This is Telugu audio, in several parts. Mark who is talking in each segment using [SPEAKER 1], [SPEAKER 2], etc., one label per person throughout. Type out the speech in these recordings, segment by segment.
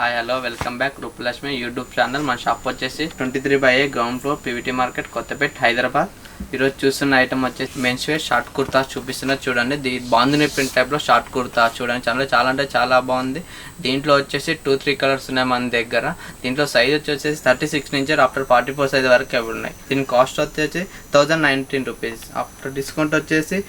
[SPEAKER 1] Hi hello welcome back Rupalakshmi YouTube channel. మన షాప్ వచ్చేసి 23/A ground floor PVT market Kothapet Hyderabad. ఈరోజు చూస్తున్న ఐటమ్ వచ్చేసి మెన్స్ వేర్ షార్ట్ కుర్తా చూపిస్తున్నారు చూడండి. బాందిని ప్రింట్ టైప్లో షార్ట్ కుర్తా చూడండి. చాలా అంటే చాలా బాగుంది. దీంట్లో వచ్చేసి 2-3 కలర్స్ ఉన్నాయి మన దగ్గర. దీంట్లో సైజ్ వచ్చేసి 36 నుంచి ఆఫ్టర్ 44 సైజ్ వరకు అవి ఉన్నాయి. దీని కాస్ట్ వచ్చేసి 1019 రూపీస్. ఆఫ్టర్ డిస్కౌంట్ వచ్చేసి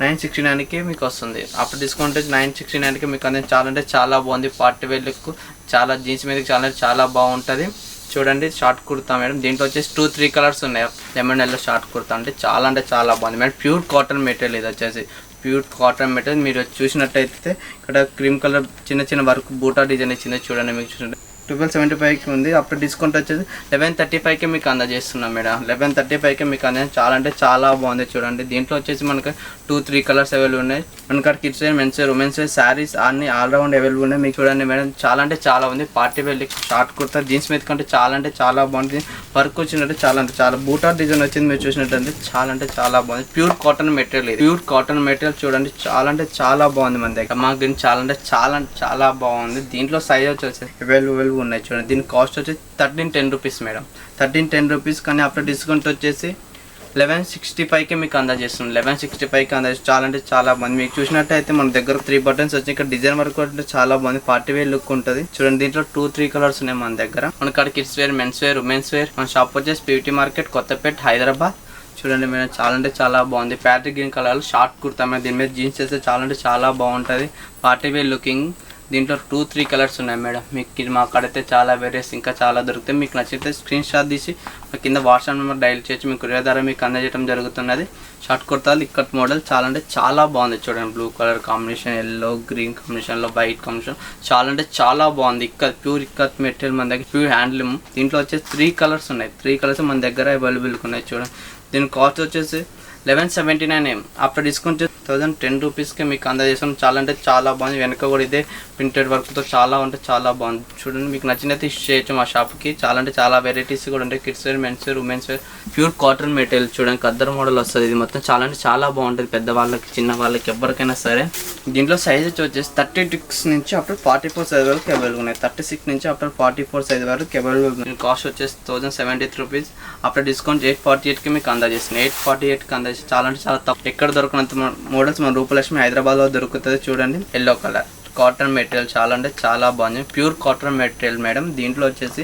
[SPEAKER 1] 969కి మీకు వస్తుంది. ఆఫ్టర్ డిస్కౌంట్ 969కి మీకు అనేది చాలా అంటే చాలా బాగుంది. పార్టీ వేర్ లుక్ చాలా జీన్స్ మీదకి చాలా బాగుంటుంది చూడండి. Short kurta madam. దీంట్లో వచ్చేసి 2-3 కలర్స్ ఉన్నాయి. లెమన్ ఎల్లో షార్ట్ కుర్తా అంటే చాలా బాగుంది మేడం. ప్యూర్ కాటన్ మెటీరియల్ ఇది వచ్చేసి ప్యూర్ కాటన్ మెటీరియల్. మీరు చూసినట్టయితే ఇక్కడ క్రీమ్ కలర్ చిన్న వర్క్ బూటా డిజైన్ ఇచ్చింది చూడండి. మీకు చూడండి 1275కి ఉంది. అప్పుడు డిస్కౌంట్ వచ్చేసి 1135కి మీకు అందజేస్తున్నాం మేడం. 1135కి మీకు అందజేసి చాలా అంటే చాలా బాగుంది చూడండి. దీంట్లో వచ్చేసి మనకు 2-3 కలర్స్ అవైలబుల్ ఉన్నాయి. మనకు kids wear, men's wear, women's wear, sarees అన్ని ఆల్రౌండ్ అవైలబుల్ ఉన్నాయి. మీకు చూడండి మేడం చాలా అంటే చాలా ఉంది. Party wear short kurta jeans మీద కంటే చాలా అంటే చాలా బాగుంది. వర్క్ వచ్చినట్టు చాలా బూటా డిజైన్ వచ్చింది. మీరు చూసినట్టు చాలా అంటే చాలా బాగుంది. ప్యూర్ కాటన్ మెటీరియల్ ఇది. ప్యూర్ కాటన్ మెటీరియల్ చూడండి చాలా అంటే చాలా బాగుంది మన దగ్గర. మాకు దీనికి చాలా బాగుంది. దీంట్లో సైజ్ వచ్చేసి అవైలబుల్ ఉన్నాయి చూడండి. దీని కాస్ట్ వచ్చేసి 1310 రూపీస్ మేడం. 1310 రూపీస్. కానీ ఆఫ్టర్ డిస్కౌంట్ వచ్చేసి 1165కి మీకు అందజేస్తుంది. 1165కి అందజేసి చాలా అంటే చాలా బాగుంది. మీకు చూసినట్టయితే మన దగ్గర 3 బటన్స్ వచ్చి ఇక్కడ డిజైన్ వర్క్ అంటే చాలా బాగుంది. పార్టీ వేర్ లుక్ ఉంటుంది చూడండి. దీంట్లో 2-3 కలర్స్ ఉన్నాయి మన దగ్గర. మన ఇక్కడ kids wear, men's wear, women's wear. మన షాప్ వచ్చేసి పీవీటీ మార్కెట్ కొత్తపేట హైదరాబాద్. చూడండి మేడం చాలా అంటే చాలా బాగుంది. Parrot green colour short kurta మీద దీని మీద జీన్స్ చేస్తే చాలా అంటే చాలా బాగుంటుంది. Party wear looking. దీంట్లో 2-3 కలర్స్ ఉన్నాయి మేడం. మీకు మా అక్కడైతే చాలా వేరియస్ ఇంకా చాలా దొరుకుతాయి. మీకు నచ్చితే స్క్రీన్ షాట్ తీసి కింద వాట్సాప్ నెంబర్ డైల్ చేయొచ్చు. మీకు కొరియర్ ద్వారా మీకు అందజేయడం జరుగుతున్నది. షార్ట్ కుర్తాలు ఇక్కత్ మోడల్ చాలా అంటే చాలా బాగుంది చూడండి. Blue colour combination, yellow green కాంబినేషన్లో వైట్ కాంబినేషన్ చాలా అంటే చాలా బాగుంది. ప్యూర్ ఇక్కత్ మెటీరియల్ మన దగ్గర ప్యూర్ హ్యాండ్లూమ్. దీంట్లో వచ్చేసి 3 కలర్స్ ఉన్నాయి. 3 కలర్స్ మన దగ్గర అవైలబుల్గా ఉన్నాయి చూడండి. దీని కాస్ట్ వచ్చేసి 1179. ఆఫ్టర్ డిస్కౌంట్ 1010 రూపీస్కి మీకు అందజేస్తాం. చాలా అంటే చాలా బాగుంది. వెనక కూడా ఇదే ప్రింటెడ్ వర్క్తో చాలా అంటే చాలా బాగుంది చూడండి. మీకు నచ్చినైతే ఇష్యూ చేయొచ్చు మా షాప్కి. చాలా అంటే చాలా వెరైటీస్ కూడా ఉంటాయి. Kids wear, men's wear, women's wear. Pure cotton material చూడండి. ఖద్దర్ మోడల్ వస్తుంది. ఇది మొత్తం చాలా అంటే చాలా బాగుంటుంది. పెద్దవాళ్ళకి, చిన్న వాళ్ళకి, ఎవరికైనా సరే. దీంట్లో సైజ్ వచ్చేసి 36 నుంచి ఆఫ్టర్ 44 సైజ్ వరకు అవైలబుల్ ఉన్నాయి. 36 నుంచి ఆఫ్టర్ 44 సైజ్ వరకు అవైలబుల్ ఉన్నాయి. కాస్ట్ వచ్చేసి 1073 రూపీస్. ఆఫ్టర్ డిస్కౌంట్ 848కి మీకు అందజేస్తుంది. 848కి అందజేసి చాలా అంటే చాలా తక్కువ. ఎక్కడ దొరకనంత మోడల్స్ మన రూపలక్ష్మి హైదరాబాద్లో దొరుకుతుంది చూడండి. ఎల్లో కలర్ కాటన్ మెటీరియల్ చాలా అంటే చాలా బాగుంది. Pure cotton material madam. దీంట్లో వచ్చేసి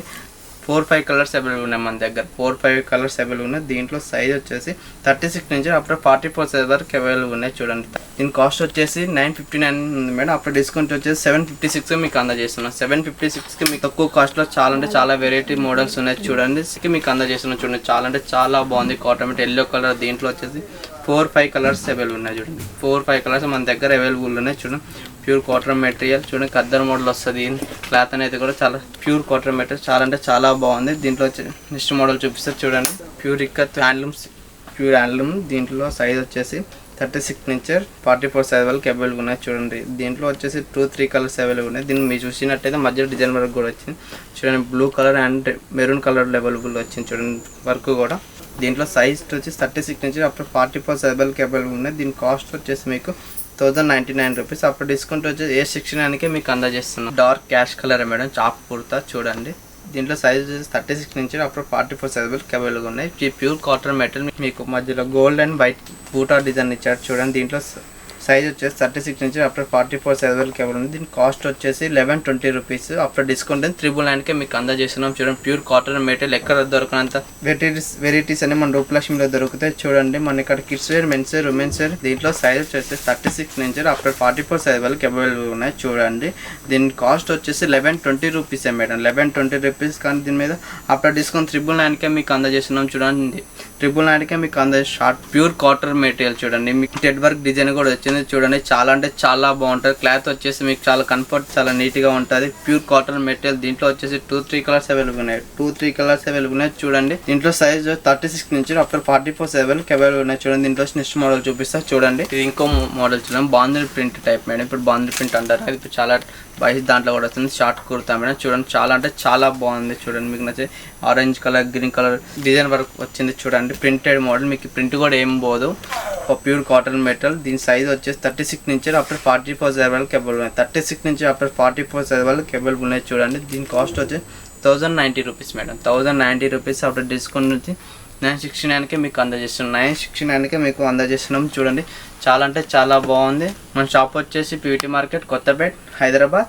[SPEAKER 1] 4-5 కలర్స్ అవైలబుల్ ఉన్నాయి మన దగ్గర. 4-5 కలర్స్ అవైలబుల్ ఉన్నాయి. దీంట్లో సైజ్ వచ్చేసి 36 నుంచి ఆఫ్టర్ 44 సైజ్ వరకు అవైలబుల్ ఉన్నాయి చూడండి. దీని కాస్ట్ వచ్చేసి 959 ఉంది మేడం. ఆఫ్టర్ డిస్కౌంట్ వచ్చేసి 756 మీకు అందజేస్తున్నాం. 756కి మీకు తక్కువ కాస్ట్లో చాలా అంటే చాలా వెరైటీ మోడల్స్ ఉన్నాయి చూడండి. మీకు అందజేస్తున్నాం చూడండి. చాలా అంటే చాలా బాగుంది కాటన్ మెటీరియల్. Yellow colour. దీంట్లో వచ్చేసి 4-5 కలర్స్ అవైలబుల్ ఉన్నాయి చూడండి. 4-5 కలర్స్ మన దగ్గర అవైలబుల్ ఉన్నాయి చూడండి. ప్యూర్ కాటన్ మెటీరియల్ చూడండి. ఖద్దర్ మోడల్ వస్తుంది. క్లాత్ అనేది కూడా చాలా ప్యూర్ కాటన్ మెటీరియల్ చాలా అంటే చాలా బాగుంది. దీంట్లో వచ్చి నెక్స్ట్ మోడల్ చూపిస్తారు చూడండి. Pure ikat handloom. దీంట్లో సైజ్ వచ్చేసి 36 నుంచి 44 సైజ్ వరకు అవైలబుల్ ఉన్నాయి చూడండి. దీంట్లో వచ్చేసి 2-3 కలర్స్ అవైలబుల్ ఉన్నాయి. దీన్ని మీరు చూసినట్టయితే మధ్యలో డిజైన్ వర్క్ కూడా వచ్చింది చూడండి. Blue colour and maroon colour available వచ్చింది చూడండి వర్క్ కూడా. దీంట్లో సైజ్ వచ్చేసి 36 నుంచి ఆఫ్టర్ 44 సైజ్ వరకు అవైలబుల్ ఉన్నాయి. దీని కాస్ట్ వచ్చేసి మీకు 1099 రూపీస్. అప్పుడు డిస్కౌంట్ వచ్చేసి 869కి మీకు అందజేస్తున్నాం. Dark cash colour madam. చాప్ కుర్తా చూడండి. దీంట్లో సైజ్ వచ్చేసి 36 నుంచి అప్పుడు 44 సైజ్ వరకు అవైలబుల్ ఉన్నాయి. ఈ ప్యూర్ కాటన్ మెటీరియల్ మీకు మధ్యలో గోల్డ్ అండ్ వైట్ బూటా డిజైన్ ఇచ్చారు చూడండి. దీంట్లో సైజ్ వచ్చేసి 36 నుంచి ఆఫ్టర్ 44 సైజ్ వరకు అవైలబుల్ ఉంది. దీని కాస్ట్ వచ్చేసి 1120 రూపీస్. ఆఫ్టర్ డిస్కౌంట్ 399కి మీకు అందజేస్తున్నాం చూడండి. ప్యూర్ కాటన్ మెటీరియల్ ఎక్కడ దొరకనంత వెరైటీస్ అని మన రూపలక్ష్మిలో దొరుకుతాయి చూడండి. మన ఇక్కడ kids wear, men's wear, women's wear. దీంట్లో సైజ్ వచ్చేసి 36 నుంచి ఆఫ్టర్ 44 సైజ్ వరకు అవైలబుల్ ఉన్నాయి చూడండి. దీని కాస్ట్ వచ్చేసి 1120 రూపీసే మేడం. 1120 రూపీస్. కానీ దీని మీద ఆఫ్టర్ డిస్కౌంట్ 999కే మీకు అందజేస్తున్నాం చూడండి. 999కే మీకు షార్ట్ ప్యూర్ కాటన్ మెటీరియల్ చూడండి. మీకు టెడ్ వర్క్ డిజైన్ కూడా వచ్చింది చూడండి. చాలా అంటే చాలా బాగుంటుంది. క్లాత్ వచ్చేసి మీకు చాలా కంఫర్ట్, చాలా నీట్గా ఉంటుంది. Pure cotton material. దీంట్లో వచ్చేసి 2-3 కలర్స్ అవైలబుల్ ఉన్నాయి. 2-3 కలర్స్ అవైలబుల్ ఉన్నాయి చూడండి. దీంట్లో సైజ్ 36 నుంచి ఆఫ్టర్ 44 సైజ్ వరకు అవైలబుల్ ఉన్నాయి చూడండి. దీంట్లో నెక్స్ట్ మోడల్ చూపిస్తా చూడండి. ఇది ఇంకో మోడల్ చూడండి. Bandhani print type madam. ఇప్పుడు బాందిని ప్రింట్ అంటారు. అది ఇప్పుడు చాలా బాయ్స్ దాంట్లో కూడా వస్తుంది. షార్ట్ కుర్తా మేడం చూడండి. చాలా అంటే చాలా బాగుంది చూడండి. మీకు నచ్చే orange colour, green colour design work వచ్చింది చూడండి. Printed model. మీకు ప్రింట్ కూడా ఏం పోదు. Pure cotton material. దీని సైజ్ వచ్చేసి 36 నుంచి అప్ టు 44 సైజ్ వరకు కేబుల్ ఉన్నాయి. 36 నుంచి అప్ టు 44 సైజ్ వరకు కేబుల్ ఉన్నాయి. చూడండి దీని కాస్ట్ వచ్చి 1090 rupees madam. 1090 rupees after discount నుంచి 969కే మీకు అందజేస్తున్నాం. 969కే మీకు అందజేస్తున్నాం. చూడండి చాలా అంటే చాలా బాగుంది. మన షాప్ వచ్చేసి పీవీటీ మార్కెట్, కొత్తపేట్, హైదరాబాద్.